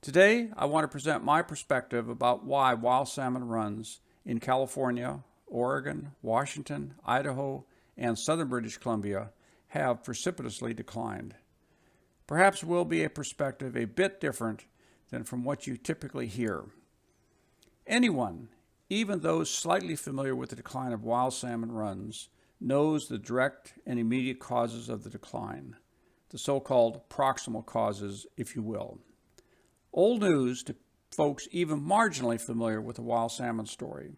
Today, I want to present my perspective about why wild salmon runs in California, Oregon, Washington, Idaho, and southern British Columbia have precipitously declined. Perhaps will be a perspective a bit different than from what you typically hear. Anyone, even those slightly familiar with the decline of wild salmon runs, knows the direct and immediate causes of the decline, the so-called proximal causes, if you will. Old news to folks even marginally familiar with the wild salmon story.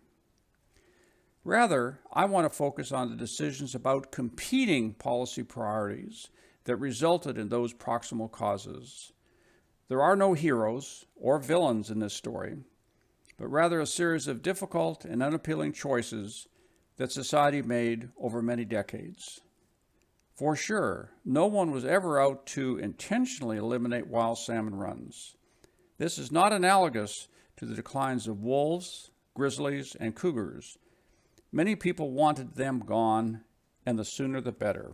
Rather, I want to focus on the decisions about competing policy priorities that resulted in those proximal causes. There are no heroes or villains in this story, but rather a series of difficult and unappealing choices that society made over many decades. For sure, no one was ever out to intentionally eliminate wild salmon runs. This is not analogous to the declines of wolves, grizzlies, and cougars. Many people wanted them gone, and the sooner the better.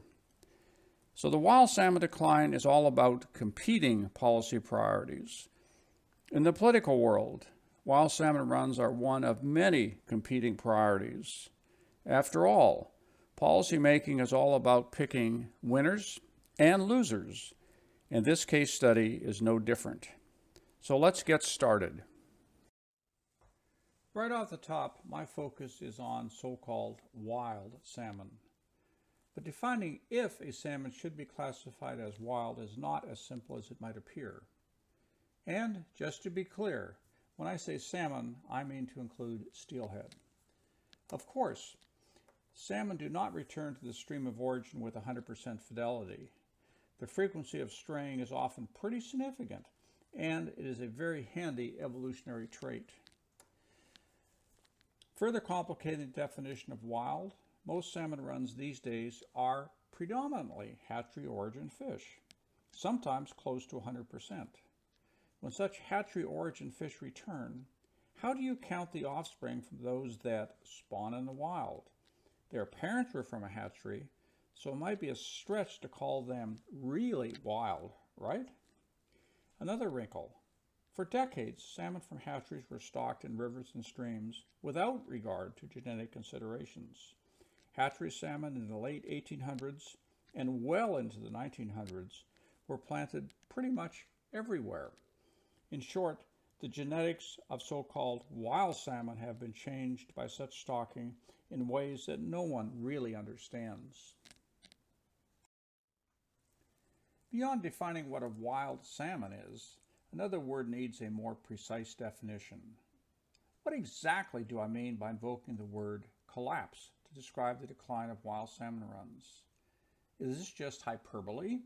So the wild salmon decline is all about competing policy priorities. In the political world, wild salmon runs are one of many competing priorities. After all, policymaking is all about picking winners and losers, and this case study is no different. So let's get started. Right off the top, my focus is on so-called wild salmon. But defining if a salmon should be classified as wild is not as simple as it might appear. And just to be clear, when I say salmon, I mean to include steelhead. Of course, salmon do not return to the stream of origin with 100% fidelity. The frequency of straying is often pretty significant, and it is a very handy evolutionary trait. Further complicating the definition of wild, most salmon runs these days are predominantly hatchery origin fish, sometimes close to 100%. When such hatchery origin fish return, how do you count the offspring from those that spawn in the wild? Their parents were from a hatchery, so it might be a stretch to call them really wild, right? Another wrinkle. For decades, salmon from hatcheries were stocked in rivers and streams without regard to genetic considerations. Hatchery salmon in the late 1800s and well into the 1900s were planted pretty much everywhere. In short, the genetics of so-called wild salmon have been changed by such stocking in ways that no one really understands. Beyond defining what a wild salmon is, another word needs a more precise definition. What exactly do I mean by invoking the word collapse to describe the decline of wild salmon runs? Is this just hyperbole?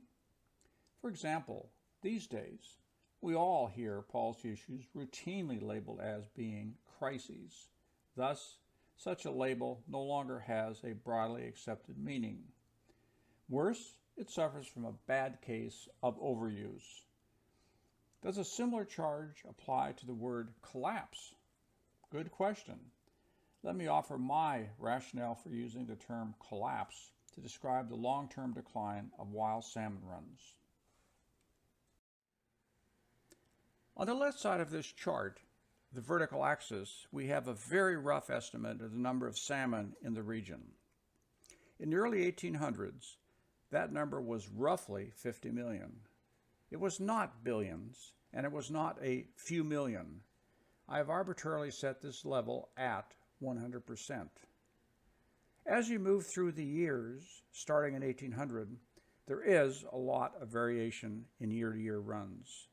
For example, these days, we all hear policy issues routinely labeled as being crises. Thus, such a label no longer has a broadly accepted meaning. Worse, it suffers from a bad case of overuse. Does a similar charge apply to the word collapse? Good question. Let me offer my rationale for using the term collapse to describe the long-term decline of wild salmon runs. On the left side of this chart, the vertical axis, we have a very rough estimate of the number of salmon in the region. In the early 1800s, that number was roughly 50 million. It was not billions, and it was not a few million. I have arbitrarily set this level at 100%. As you move through the years, starting in 1800, there is a lot of variation in year-to-year runs.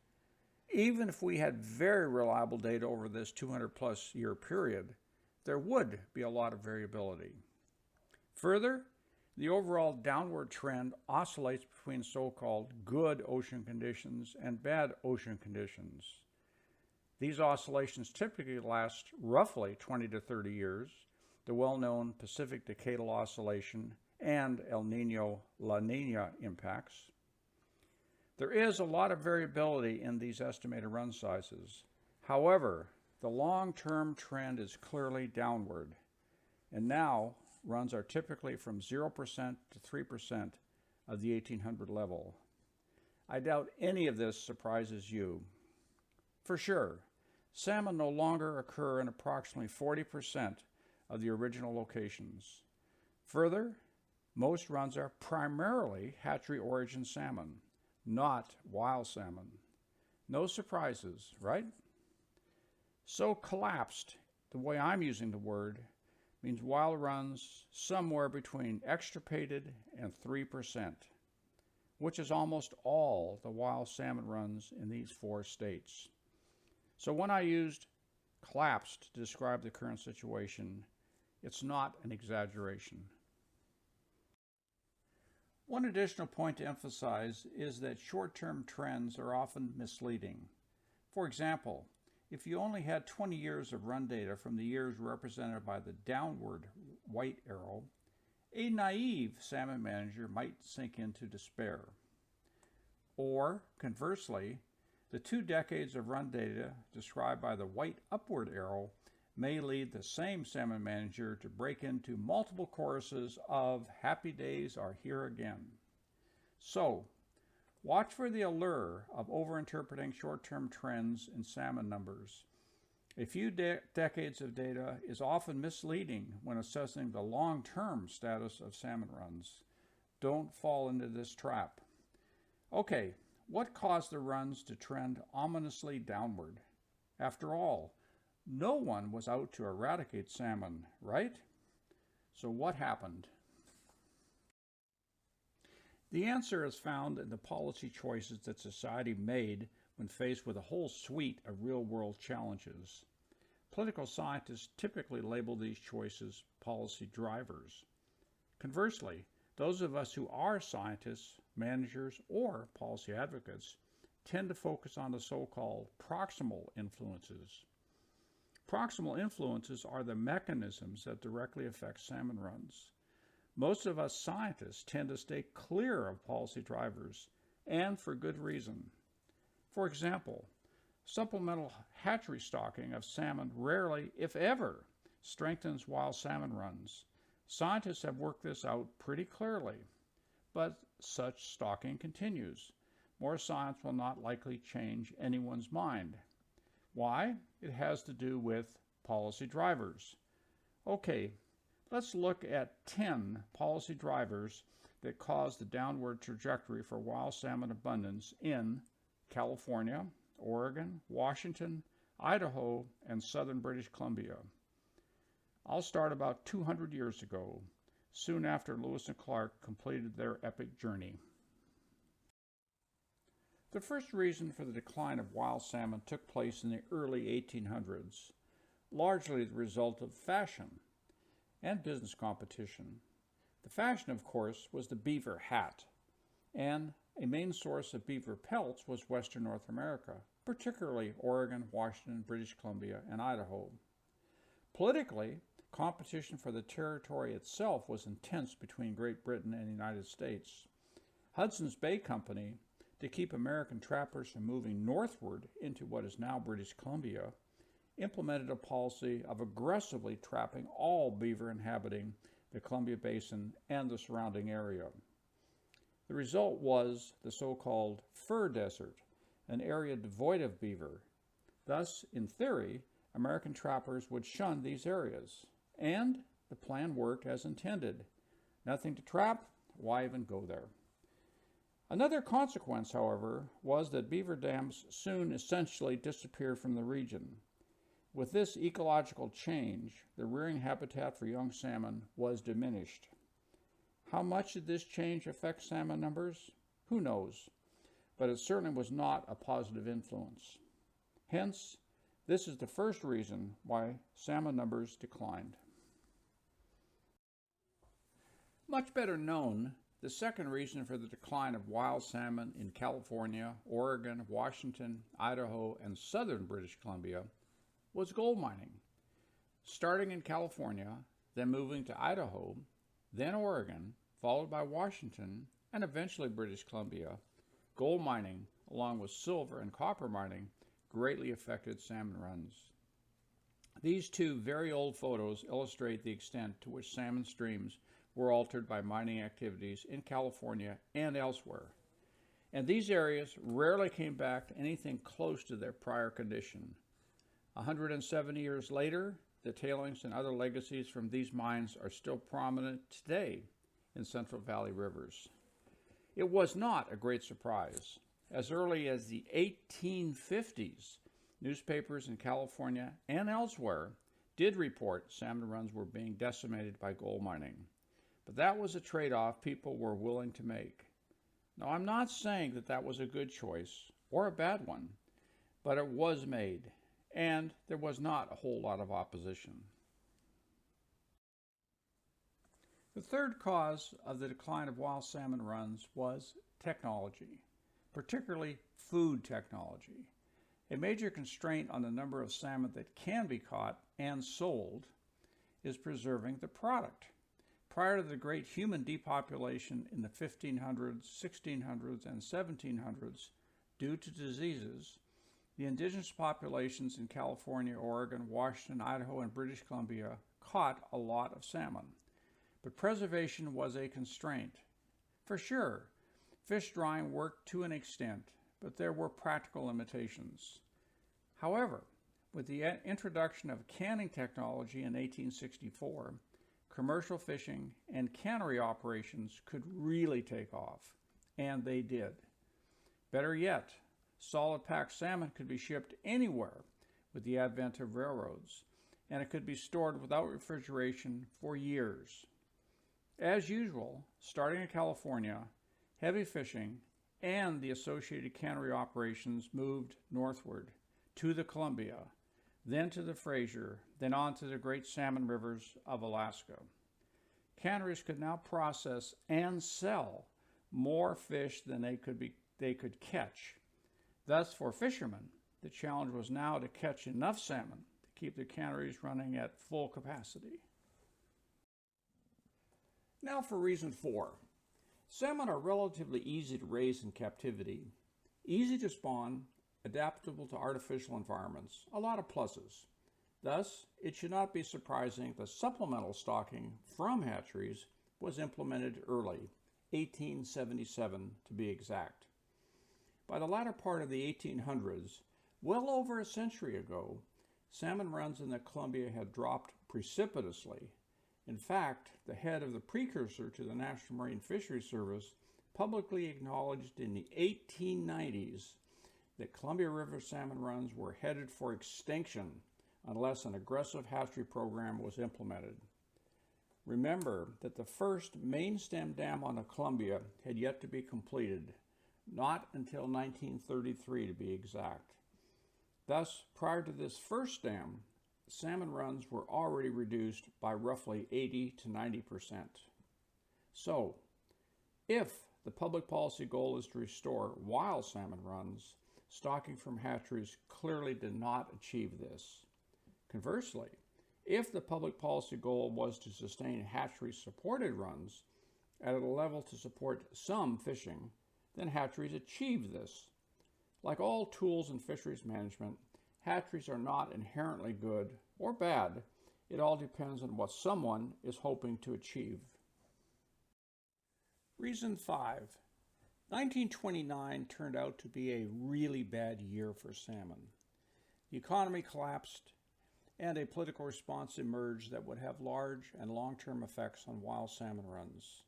Even if we had very reliable data over this 200-plus year period, there would be a lot of variability. Further, the overall downward trend oscillates between so-called good ocean conditions and bad ocean conditions. These oscillations typically last roughly 20 to 30 years, the well-known Pacific Decadal Oscillation and El Niño-La Niña impacts. There is a lot of variability in these estimated run sizes. However, the long-term trend is clearly downward, and now runs are typically from 0% to 3% of the 1800 level. I doubt any of this surprises you. For sure, salmon no longer occur in approximately 40% of the original locations. Further, most runs are primarily hatchery origin salmon, not wild salmon. No surprises, right? So collapsed, the way I'm using the word, means wild runs somewhere between extirpated and 3%, which is almost all the wild salmon runs in these 4 states. So when I used collapsed to describe the current situation, it's not an exaggeration. One additional point to emphasize is that short-term trends are often misleading. For example, if you only had 20 years of run data from the years represented by the downward white arrow, a naive salmon manager might sink into despair. Or, conversely, the 2 decades of run data described by the white upward arrow may lead the same salmon manager to break into multiple choruses of happy days are here again. So, watch for the allure of overinterpreting short-term trends in salmon numbers. A few decades of data is often misleading when assessing the long-term status of salmon runs. Don't fall into this trap. Okay, what caused the runs to trend ominously downward? After all, no one was out to eradicate salmon, right? So what happened? The answer is found in the policy choices that society made when faced with a whole suite of real-world challenges. Political scientists typically label these choices policy drivers. Conversely, those of us who are scientists, managers, or policy advocates tend to focus on the so-called proximal influences. Proximal influences are the mechanisms that directly affect salmon runs. Most of us scientists tend to stay clear of policy drivers, and for good reason. For example, supplemental hatchery stocking of salmon rarely, if ever, strengthens wild salmon runs. Scientists have worked this out pretty clearly, but such stocking continues. More science will not likely change anyone's mind. Why? It has to do with policy drivers. Okay, let's look at 10 policy drivers that cause the downward trajectory for wild salmon abundance in California, Oregon, Washington, Idaho, and southern British Columbia. I'll start about 200 years ago, soon after Lewis and Clark completed their epic journey. The first reason for the decline of wild salmon took place in the early 1800s, largely the result of fashion and business competition. The fashion, of course, was the beaver hat, and a main source of beaver pelts was Western North America, particularly Oregon, Washington, British Columbia, and Idaho. Politically, competition for the territory itself was intense between Great Britain and the United States. Hudson's Bay Company, to keep American trappers from moving northward into what is now British Columbia, implemented a policy of aggressively trapping all beaver inhabiting the Columbia Basin and the surrounding area. The result was the so-called fur desert, an area devoid of beaver. Thus, in theory, American trappers would shun these areas, and the plan worked as intended. Nothing to trap, why even go there? Another consequence, however, was that beaver dams soon essentially disappeared from the region. With this ecological change, the rearing habitat for young salmon was diminished. How much did this change affect salmon numbers? Who knows? But it certainly was not a positive influence. Hence, this is the first reason why salmon numbers declined. Much better known, the second reason for the decline of wild salmon in California, Oregon, Washington, Idaho, and southern British Columbia was gold mining. Starting in California, then moving to Idaho, then Oregon, followed by Washington, and eventually British Columbia, gold mining, along with silver and copper mining, greatly affected salmon runs. These 2 very old photos illustrate the extent to which salmon streams were altered by mining activities in California and elsewhere. and these areas rarely came back to anything close to their prior condition. 170 years later, the tailings and other legacies from these mines are still prominent today in Central Valley rivers. It was not a great surprise. As early as the 1850s, newspapers in California and elsewhere did report salmon runs were being decimated by gold mining. But that was a trade-off people were willing to make. Now, I'm not saying that that was a good choice or a bad one, but it was made, and there was not a whole lot of opposition. The third cause of the decline of wild salmon runs was technology, particularly food technology. A major constraint on the number of salmon that can be caught and sold is preserving the product. Prior to the great human depopulation in the 1500s, 1600s, and 1700s, due to diseases, the indigenous populations in California, Oregon, Washington, Idaho, and British Columbia caught a lot of salmon. But preservation was a constraint. For sure, fish drying worked to an extent, but there were practical limitations. However, with the introduction of canning technology in 1864, commercial fishing and cannery operations could really take off, and they did. Better yet, solid packed salmon could be shipped anywhere with the advent of railroads, and it could be stored without refrigeration for years. As usual, starting in California, heavy fishing and the associated cannery operations moved northward to the Columbia, then to the Fraser, then on to the great salmon rivers of Alaska. Canneries could now process and sell more fish than they could catch. Thus, for fishermen, the challenge was now to catch enough salmon to keep the canneries running at full capacity. Now for reason 4. Salmon are relatively easy to raise in captivity, easy to spawn, adaptable to artificial environments, a lot of pluses. Thus, it should not be surprising that supplemental stocking from hatcheries was implemented early, 1877 to be exact. By the latter part of the 1800s, well over a century ago, salmon runs in the Columbia had dropped precipitously. In fact, the head of the precursor to the National Marine Fisheries Service publicly acknowledged in the 1890s that Columbia River salmon runs were headed for extinction unless an aggressive hatchery program was implemented. Remember that the first main stem dam on the Columbia had yet to be completed, not until 1933 to be exact. Thus, prior to this first dam, salmon runs were already reduced by roughly 80 to 90%. So, if the public policy goal is to restore wild salmon runs, stocking from hatcheries clearly did not achieve this. Conversely, if the public policy goal was to sustain hatchery-supported runs at a level to support some fishing, then hatcheries achieved this. Like all tools in fisheries management, hatcheries are not inherently good or bad. It all depends on what someone is hoping to achieve. Reason 5. 1929 turned out to be a really bad year for salmon. The economy collapsed, and a political response emerged that would have large and long-term effects on wild salmon runs.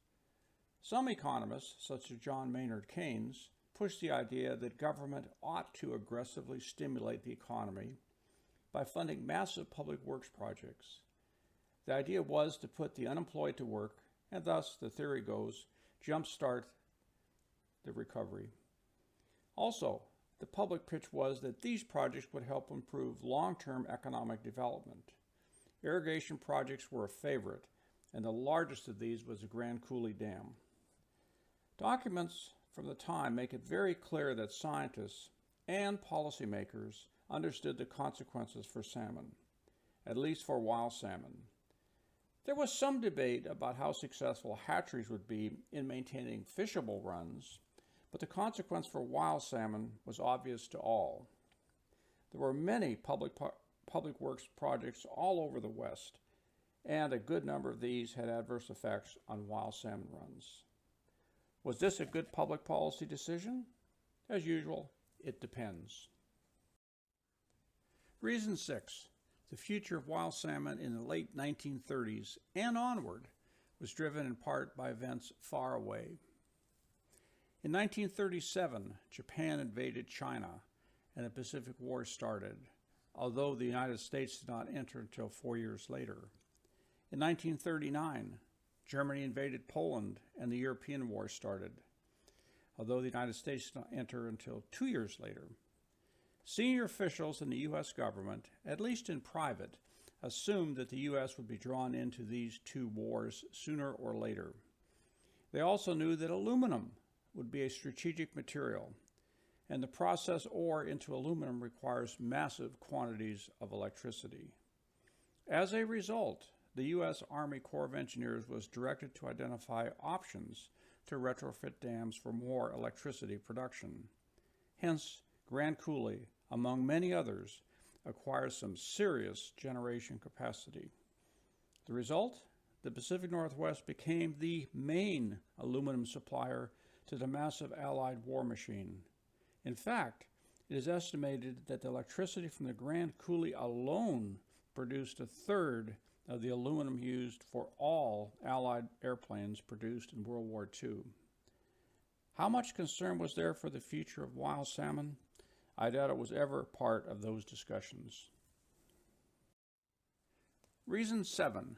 Some economists, such as John Maynard Keynes, pushed the idea that government ought to aggressively stimulate the economy by funding massive public works projects. The idea was to put the unemployed to work, and thus, the theory goes, jumpstart the recovery. Also, the public pitch was that these projects would help improve long-term economic development. Irrigation projects were a favorite, and the largest of these was the Grand Coulee Dam. Documents from the time make it very clear that scientists and policymakers understood the consequences for salmon, at least for wild salmon. There was some debate about how successful hatcheries would be in maintaining fishable runs, but the consequence for wild salmon was obvious to all. There were many public works projects all over the West, and a good number of these had adverse effects on wild salmon runs. Was this a good public policy decision? As usual, it depends. Reason 6. The future of wild salmon in the late 1930s and onward was driven in part by events far away. In 1937, Japan invaded China and the Pacific War started, although the United States did not enter until 4 years later. In 1939, Germany invaded Poland and the European War started, although the United States did not enter until 2 years later. Senior officials in the U.S. government, at least in private, assumed that the U.S. would be drawn into these two wars sooner or later. They also knew that aluminum would be a strategic material, and the process ore into aluminum requires massive quantities of electricity. As a result, the U.S. Army Corps of Engineers was directed to identify options to retrofit dams for more electricity production. Hence, Grand Coulee, among many others, acquires some serious generation capacity. The result? The Pacific Northwest became the main aluminum supplier to the massive Allied war machine. In fact, it is estimated that the electricity from the Grand Coulee alone produced a third of the aluminum used for all Allied airplanes produced in World War II. How much concern was there for the future of wild salmon? I doubt it was ever part of those discussions. Reason 7.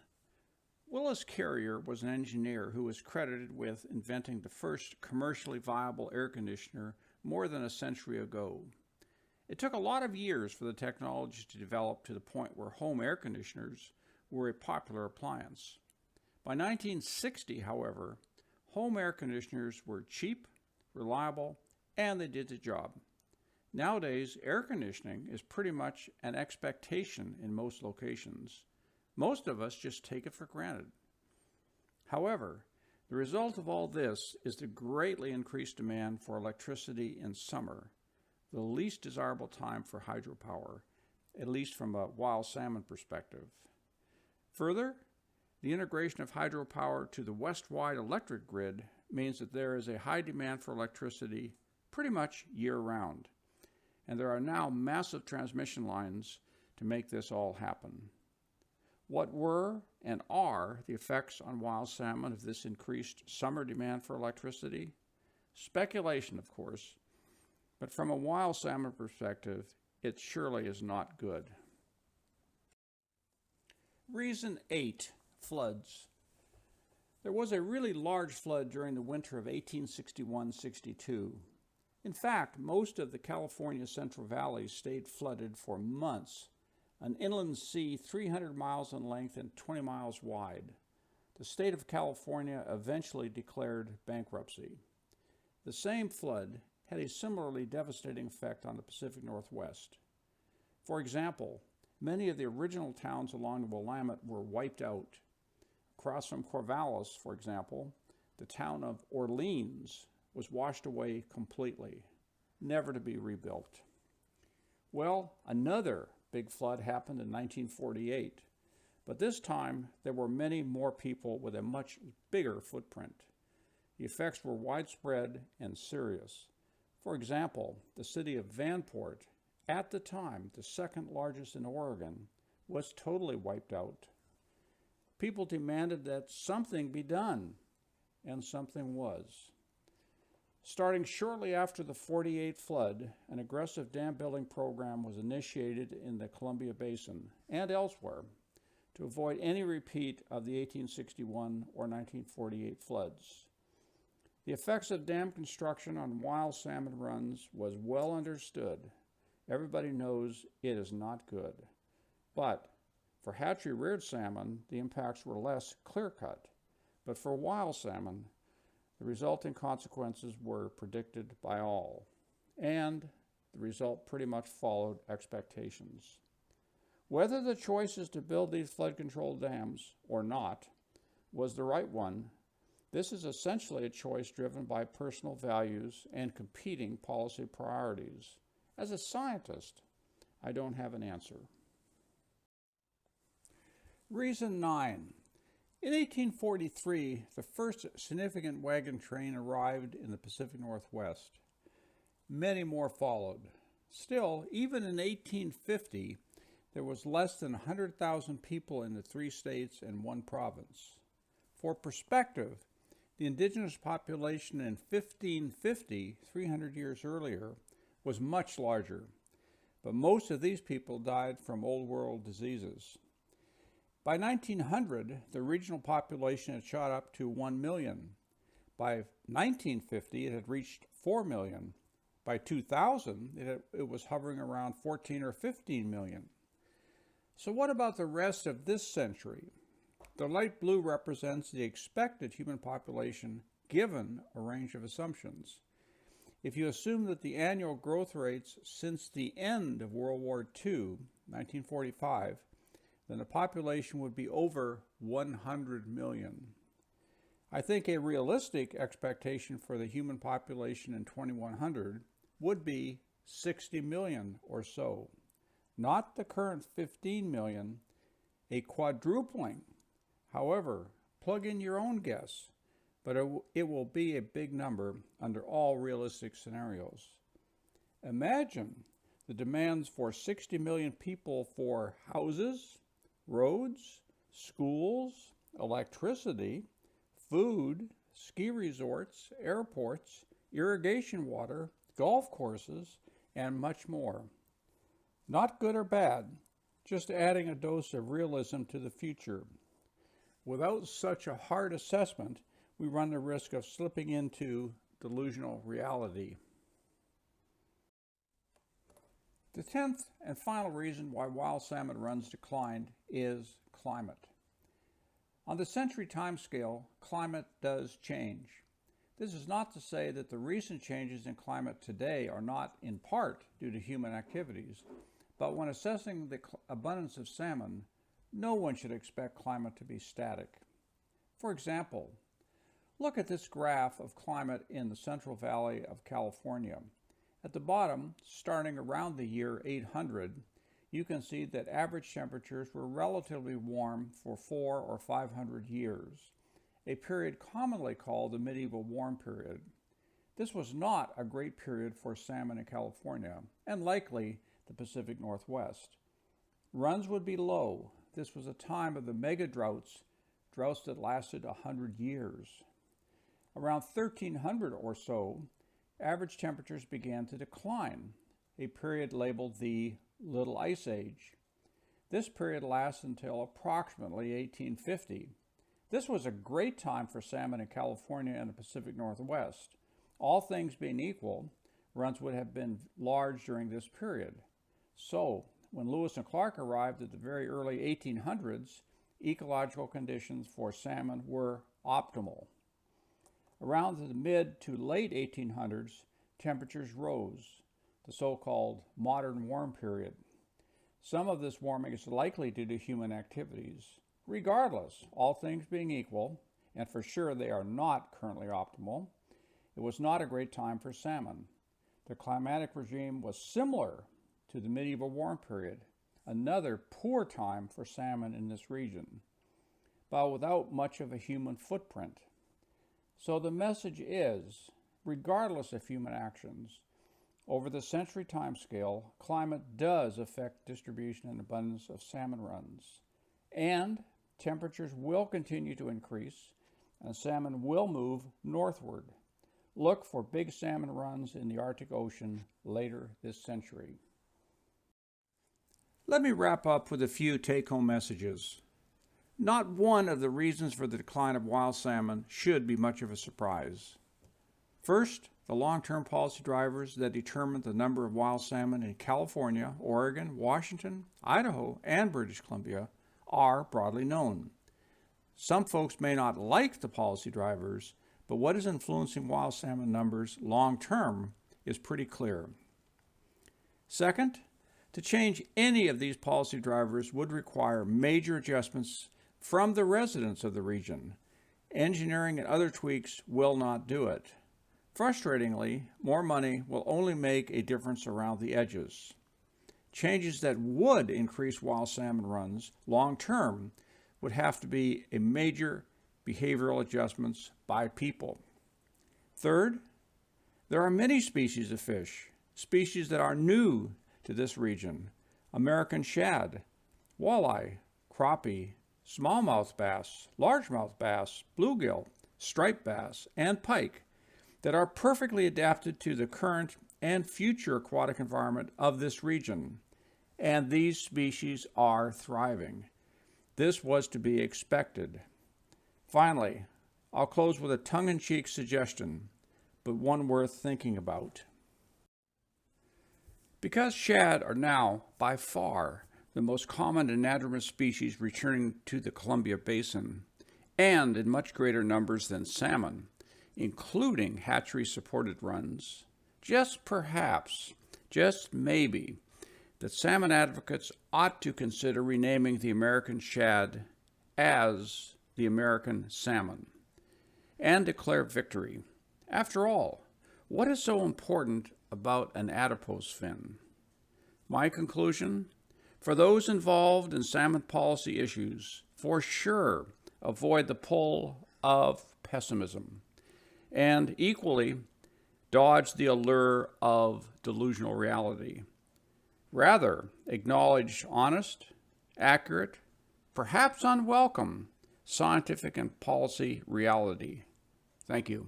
Willis Carrier was an engineer who was credited with inventing the first commercially viable air conditioner more than a century ago. It took a lot of years for the technology to develop to the point where home air conditioners were a popular appliance. By 1960, however, home air conditioners were cheap, reliable, and they did the job. Nowadays, air conditioning is pretty much an expectation in most locations. Most of us just take it for granted. However, the result of all this is the greatly increased demand for electricity in summer, the least desirable time for hydropower, at least from a wild salmon perspective. Further, the integration of hydropower to the west-wide electric grid means that there is a high demand for electricity pretty much year-round, and there are now massive transmission lines to make this all happen. What were and are the effects on wild salmon of this increased summer demand for electricity? Speculation, of course, but from a wild salmon perspective, it surely is not good. Reason 8, floods. There was a really large flood during the winter of 1861-62. In fact, most of the California Central Valley stayed flooded for months, an inland sea 300 miles in length and 20 miles wide. The state of California eventually declared bankruptcy. The same flood had a similarly devastating effect on the Pacific Northwest. For example, many of the original towns along the Willamette were wiped out. Across from Corvallis, for example, the town of Orleans was washed away completely, never to be rebuilt. Well, another big flood happened in 1948, but this time there were many more people with a much bigger footprint. The effects were widespread and serious. For example, the city of Vanport, at the time the second largest in Oregon, was totally wiped out. People demanded that something be done, and something was. Starting shortly after the 48 flood, an aggressive dam building program was initiated in the Columbia Basin and elsewhere to avoid any repeat of the 1861 or 1948 floods. The effects of dam construction on wild salmon runs was well understood. Everybody knows it is not good. But for hatchery-reared salmon, the impacts were less clear-cut. But for wild salmon, the resulting consequences were predicted by all, and the result pretty much followed expectations. Whether the choices to build these flood control dams or not was the right one, this is essentially a choice driven by personal values and competing policy priorities. As a scientist, I don't have an answer. Reason 9. In 1843, the first significant wagon train arrived in the Pacific Northwest. Many more followed. Still, even in 1850, there was less than 100,000 people in the 3 states and 1 province. For perspective, the indigenous population in 1550, 300 years earlier, was much larger, but most of these people died from Old World diseases. By 1900, the regional population had shot up to 1 million. By 1950, it had reached 4 million. By 2000, it was hovering around 14 or 15 million. So what about the rest of this century? The light blue represents the expected human population given a range of assumptions. If you assume that the annual growth rates since the end of World War II, 1945, then the population would be over 100 million. I think a realistic expectation for the human population in 2100 would be 60 million or so. Not the current 15 million, a quadrupling. However, plug in your own guess, but it will be a big number under all realistic scenarios. Imagine the demands for 60 million people for houses, roads, schools, electricity, food, ski resorts, airports, irrigation water, golf courses, and much more. Not good or bad, just adding a dose of realism to the future. Without such a hard assessment, we run the risk of slipping into delusional reality. The 10th and final reason why wild salmon runs declined is climate. On the century timescale, climate does change. This is not to say that the recent changes in climate today are not in part due to human activities, but when assessing the abundance of salmon, no one should expect climate to be static. For example, look at this graph of climate in the Central Valley of California. At the bottom, starting around the year 800, you can see that average temperatures were relatively warm for 400 or 500 years, a period commonly called the medieval warm period. This was not a great period for salmon in California, and likely the Pacific Northwest. Runs would be low. This was a time of the mega droughts that lasted 100 years. Around 1300 or so, average temperatures began to decline, a period labeled the Little Ice Age. This period lasted until approximately 1850. This was a great time for salmon in California and the Pacific Northwest. All things being equal, runs would have been large during this period. So, when Lewis and Clark arrived at the very early 1800s, ecological conditions for salmon were optimal. Around the mid to late 1800s, temperatures rose, the so-called modern warm period. Some of this warming is likely due to human activities. Regardless, all things being equal, and for sure they are not currently optimal, it was not a great time for salmon. The climatic regime was similar to the medieval warm period, another poor time for salmon in this region, but without much of a human footprint. So the message is, regardless of human actions, over the century timescale, climate does affect distribution and abundance of salmon runs, and temperatures will continue to increase, and salmon will move northward. Look for big salmon runs in the Arctic Ocean later this century. Let me wrap up with a few take-home messages. Not one of the reasons for the decline of wild salmon should be much of a surprise. First, the long-term policy drivers that determine the number of wild salmon in California, Oregon, Washington, Idaho, and British Columbia are broadly known. Some folks may not like the policy drivers, but what is influencing wild salmon numbers long-term is pretty clear. Second, to change any of these policy drivers would require major adjustments from the residents of the region. Engineering and other tweaks will not do it. Frustratingly, more money will only make a difference around the edges. Changes that would increase wild salmon runs long-term would have to be a major behavioral adjustments by people. Third, There are many species of fish, species that are new to this region: American shad, walleye, crappie, smallmouth bass, largemouth bass, bluegill, striped bass, and pike, that are perfectly adapted to the current and future aquatic environment of this region. And these species are thriving. This was to be expected. Finally, I'll close with a tongue-in-cheek suggestion, but one worth thinking about. Because shad are now, by far, the most common anadromous species returning to the Columbia Basin, and in much greater numbers than salmon, including hatchery-supported runs, just perhaps, just maybe, that salmon advocates ought to consider renaming the American shad as the American salmon, and declare victory. After all, what is so important about an adipose fin? My conclusion? For those involved in salmon policy issues, for sure, avoid the pull of pessimism, and equally, dodge the allure of delusional reality. Rather, acknowledge honest, accurate, perhaps unwelcome, scientific and policy reality. Thank you.